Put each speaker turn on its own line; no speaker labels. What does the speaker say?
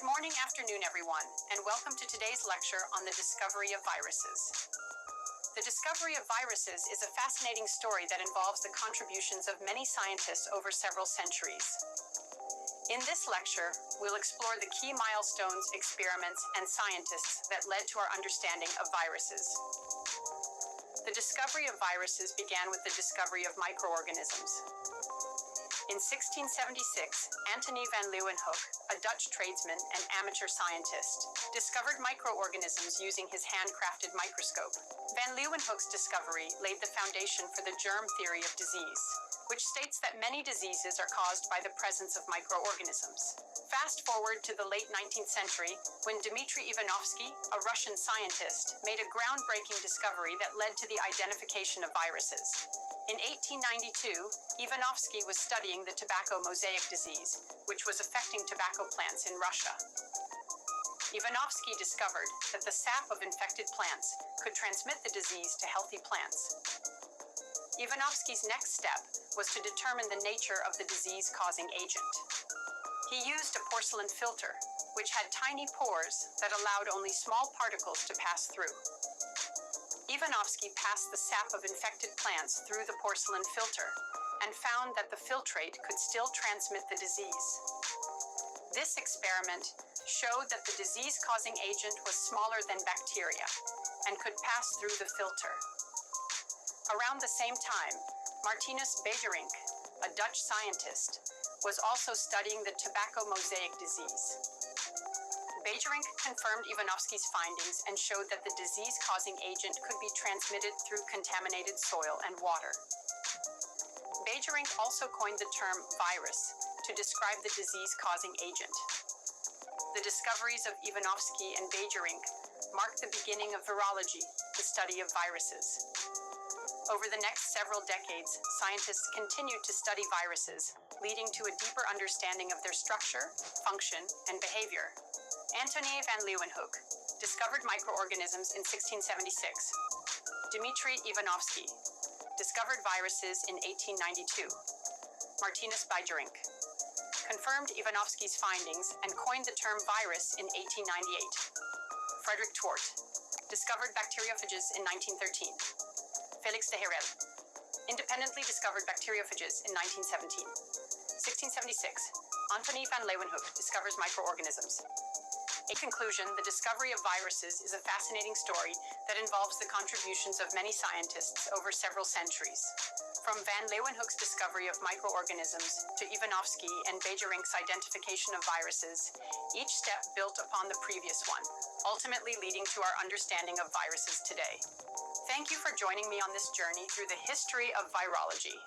Good morning, afternoon, everyone, and welcome to today's lecture on the discovery of viruses. The discovery of viruses is a fascinating story that involves the contributions of many scientists over several centuries. In this lecture, we'll explore the key milestones, experiments, and scientists that led to our understanding of viruses. The discovery of viruses began with the discovery of microorganisms. In 1676, Antony van Leeuwenhoek, a Dutch tradesman and amateur scientist, discovered microorganisms using his handcrafted microscope. Van Leeuwenhoek's discovery laid the foundation for the germ theory of disease, which states that many diseases are caused by the presence of microorganisms. Fast forward to the late 19th century, when Dmitri Ivanovsky, a Russian scientist, made a groundbreaking discovery that led to the identification of viruses. In 1892, Ivanovsky was studying the tobacco mosaic disease, which was affecting tobacco plants in Russia. Ivanovsky discovered that the sap of infected plants could transmit the disease to healthy plants. Ivanovsky's next step was to determine the nature of the disease-causing agent. He used a porcelain filter, which had tiny pores that allowed only small particles to pass through. Ivanovsky passed the sap of infected plants through the porcelain filter and found that the filtrate could still transmit the disease. This experiment showed that the disease-causing agent was smaller than bacteria and could pass through the filter. Around the same time, Martinus Beijerinck, a Dutch scientist, was also studying the tobacco mosaic disease. Beijerinck confirmed Ivanovsky's findings and showed that the disease-causing agent could be transmitted through contaminated soil and water. Beijerinck also coined the term virus to describe the disease-causing agent. The discoveries of Ivanovsky and Beijerinck marked the beginning of virology, the study of viruses. Over the next several decades, scientists continued to study viruses, leading to a deeper understanding of their structure, function, and behavior. Antony van Leeuwenhoek discovered microorganisms in 1676. Dmitri Ivanovsky discovered viruses in 1892. Martinus Beijerinck confirmed Ivanovsky's findings and coined the term virus in 1898. Frederick Twort discovered bacteriophages in 1913. Félix de Herelle independently discovered bacteriophages in 1917. 1676, Antony van Leeuwenhoek discovers microorganisms. In conclusion, the discovery of viruses is a fascinating story that involves the contributions of many scientists over several centuries. From van Leeuwenhoek's discovery of microorganisms to Ivanovsky and Beijerinck's identification of viruses, each step built upon the previous one, ultimately leading to our understanding of viruses today. Thank you for joining me on this journey through the history of virology.